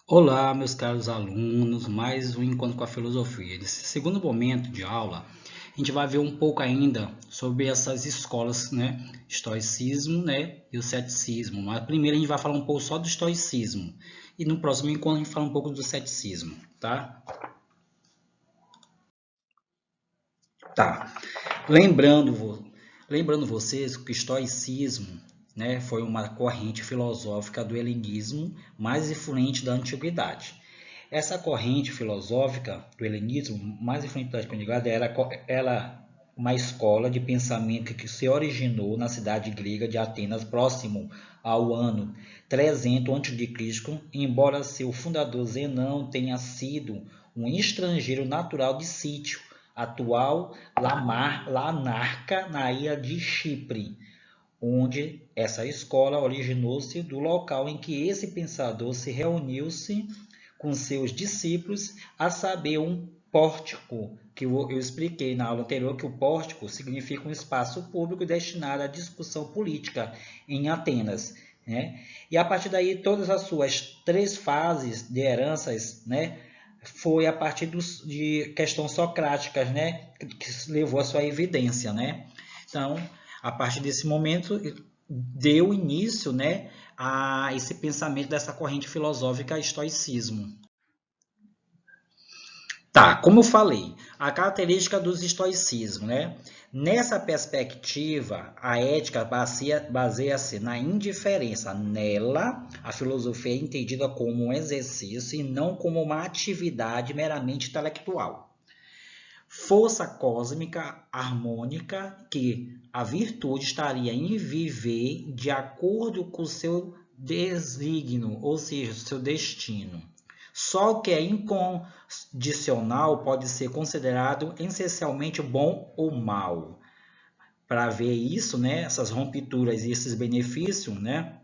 Olá, meus caros alunos, mais um encontro com a filosofia. Nesse segundo momento de aula, a gente vai ver um pouco ainda sobre essas escolas, né? Estoicismo, né? E o ceticismo. Mas primeiro a gente vai falar um pouco só do estoicismo. E no próximo encontro a gente fala um pouco do ceticismo, tá? Tá. Lembrando vocês que o estoicismo, né, foi uma corrente filosófica do helenismo mais influente da antiguidade. Essa corrente filosófica do helenismo mais influente da antiguidade era uma escola de pensamento que se originou na cidade grega de Atenas, próximo ao ano 300 a.C., embora seu fundador Zenão tenha sido um estrangeiro natural de Sítio, atual Lanarca, na ilha de Chipre, onde essa escola originou-se do local em que esse pensador se reuniu-se com seus discípulos, a saber, um pórtico, que eu expliquei na aula anterior que o pórtico significa um espaço público destinado à discussão política em Atenas. Né? E a partir daí, todas as suas três fases de heranças, né, foi a partir de questões socráticas, né, que levou a sua evidência. Né? Então, a partir desse momento, deu início, né, a esse pensamento dessa corrente filosófica estoicismo. Tá, como eu falei, a característica dos estoicismo, né? Nessa perspectiva, a ética baseia-se na indiferença. Nela, a filosofia é entendida como um exercício e não como uma atividade meramente intelectual. Força cósmica harmônica que a virtude estaria em viver de acordo com o seu desígnio, ou seja, o seu destino. Só o que é incondicional pode ser considerado essencialmente bom ou mal. Para ver isso, né, essas rompiduras e esses benefícios, né,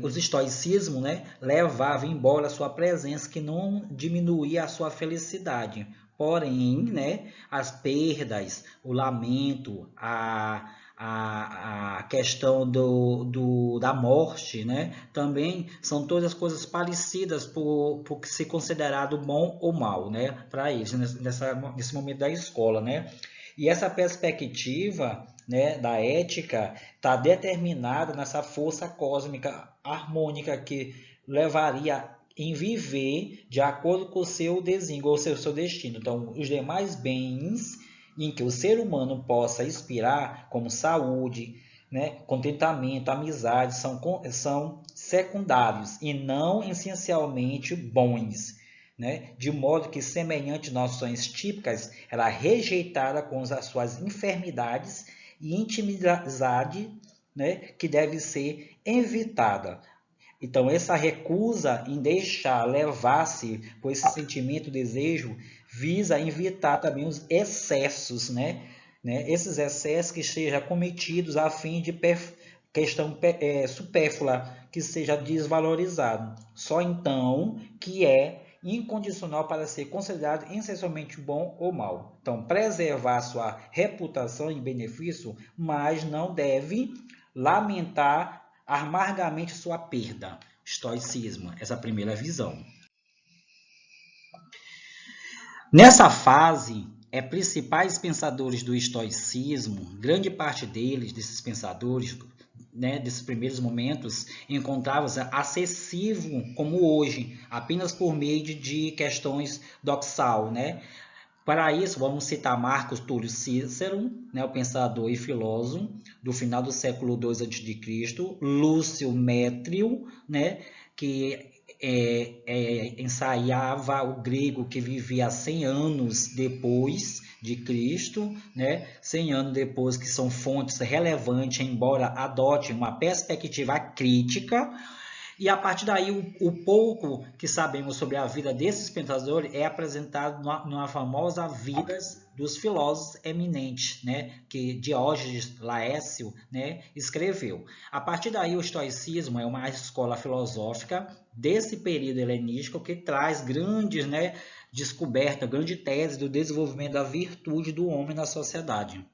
os estoicismo, né, levava embora a sua presença, que não diminuía a sua felicidade. Porém, né, as perdas, o lamento, a questão da morte, né, também são todas coisas parecidas por ser considerado bom ou mal, né, para eles, nesse momento da escola. Né? E essa perspectiva, né, da ética está determinada nessa força cósmica harmônica que levaria em viver de acordo com o seu desígnio, ou seu destino. Então, os demais bens em que o ser humano possa inspirar, como saúde, né, contentamento, amizade, são secundários e não essencialmente bons. Né? De modo que, semelhante noções típicas, ela é rejeitada com as suas enfermidades e intimidade, né, que deve ser evitada. Então, essa recusa em deixar levar-se por esse sentimento, desejo, visa evitar também os excessos, Esses excessos que sejam cometidos a fim de questão supérflua, que seja desvalorizado. Só então que é incondicional para ser considerado essencialmente bom ou mal. Então, preservar sua reputação e benefício, mas não deve lamentar amargamente sua perda. Estoicismo, essa primeira visão. Nessa fase, principais pensadores do estoicismo, grande parte deles, desses pensadores, né, desses primeiros momentos, encontrava-se acessível como hoje, apenas por meio de questões doxal, né? Para isso, vamos citar Marcos Túlio Cícero, né, o pensador e filósofo do final do século II a.C., Lúcio Métrio, né, que ensaiava o grego, que vivia 100 anos depois de Cristo, né, 100 anos depois, que são fontes relevantes, embora adote uma perspectiva crítica. E a partir daí, o pouco que sabemos sobre a vida desses pensadores é apresentado numa famosa Vidas dos Filósofos Eminentes, né, que Diógenes Laércio, né, escreveu. A partir daí, o estoicismo é uma escola filosófica desse período helenístico que traz grandes, né, descobertas, grande tese do desenvolvimento da virtude do homem na sociedade.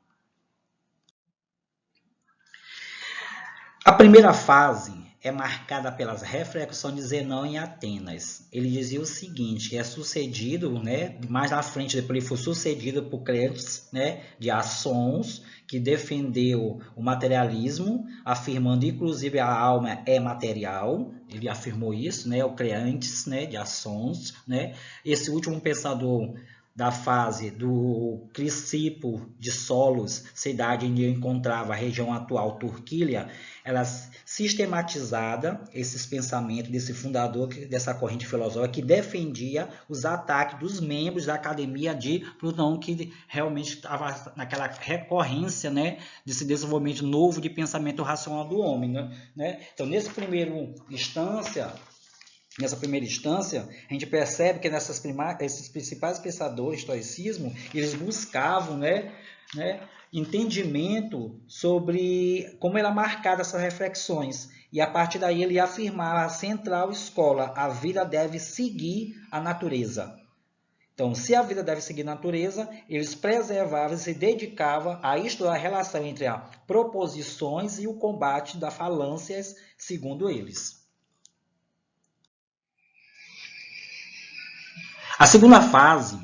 A primeira fase é marcada pelas reflexões de Zenão em Atenas. Ele dizia o seguinte, que é sucedido, né, mais na frente, depois ele foi sucedido por Cleanthes, né, de Assons, que defendeu o materialismo, afirmando inclusive a alma é material. Ele afirmou isso, né, o Cleanthes, né, de Assons, né. Esse último pensador da fase do Crisipo de Solos, cidade onde encontrava a região atual Turquília, ela sistematizada esses pensamentos desse fundador dessa corrente filosófica que defendia os ataques dos membros da academia de Platão, que realmente estava naquela recorrência, né, desse desenvolvimento novo de pensamento racional do homem, né? Então, nessa primeira instância, a gente percebe que esses principais pensadores do estoicismo, eles buscavam, né, entendimento sobre como era marcada essas reflexões. E a partir daí ele afirmava a central escola, a vida deve seguir a natureza. Então, se a vida deve seguir a natureza, eles preservavam e se dedicavam a estudar a relação entre as proposições e o combate das falâncias, segundo eles. A segunda fase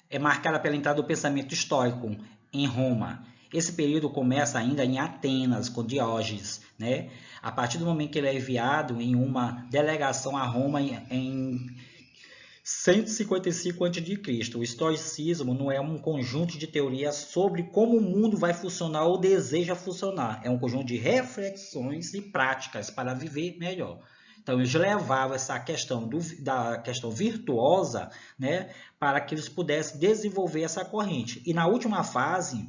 é marcada pela entrada do pensamento estoico em Roma. Esse período começa ainda em Atenas, com Diógenes, né? A partir do momento que ele é enviado em uma delegação a Roma em 155 a.C. O estoicismo não é um conjunto de teorias sobre como o mundo vai funcionar ou deseja funcionar. É um conjunto de reflexões e práticas para viver melhor. Então, eles levavam essa questão da questão virtuosa, né, para que eles pudessem desenvolver essa corrente. E na última fase,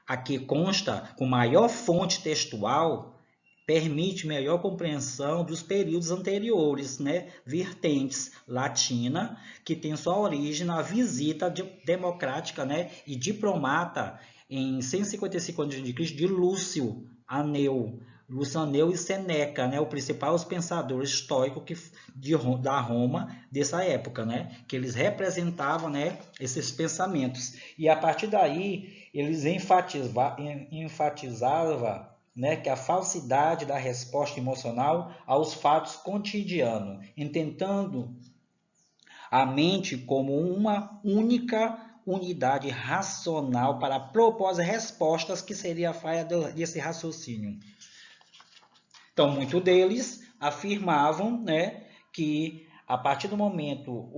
a que consta com maior fonte textual, permite melhor compreensão dos períodos anteriores, né, vertentes latina, que tem sua origem na visita democrática, né, e diplomata em 155 a.C. de Lúcio Aneu e Sêneca, né, os principais pensadores estoicos da Roma dessa época, né, que eles representavam, né, esses pensamentos. E a partir daí, eles enfatizavam, né, que a falsidade da resposta emocional aos fatos cotidianos, entendendo a mente como uma única unidade racional para propor as respostas que seria a falha desse raciocínio. Então, muitos deles afirmavam, né, que a partir do momento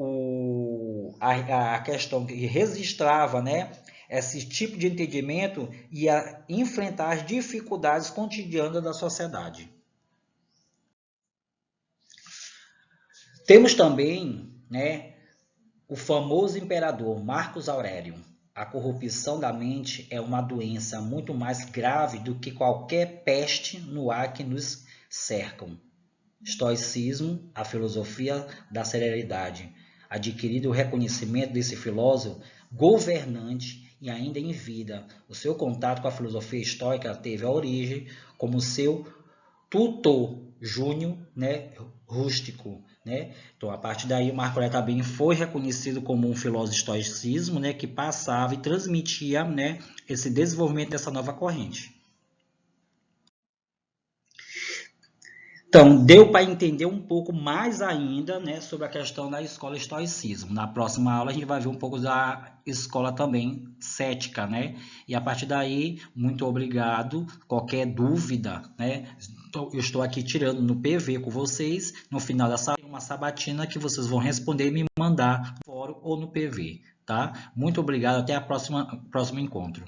a questão que registrava, né, esse tipo de entendimento ia enfrentar as dificuldades cotidianas da sociedade. Temos também, né, o famoso imperador Marcos Aurélio. A corrupção da mente é uma doença muito mais grave do que qualquer peste no ar que nos cercam. Estoicismo, a filosofia da serenidade. Adquirido o reconhecimento desse filósofo governante e ainda em vida, o seu contato com a filosofia estoica teve a origem como seu tutor Júnior, né, Rústico, né? Então, a partir daí, o Marco Aurélio também foi reconhecido como um filósofo estoicismo, né, que passava e transmitia, né, esse desenvolvimento dessa nova corrente. Então, deu para entender um pouco mais ainda, né, sobre a questão da escola estoicismo. Na próxima aula a gente vai ver um pouco da escola também cética, né? E a partir daí, muito obrigado. Qualquer dúvida, né, eu estou aqui tirando no PV com vocês. No final dessa uma sabatina que vocês vão responder e me mandar no fórum ou no PV, tá? Muito obrigado, até o próximo encontro.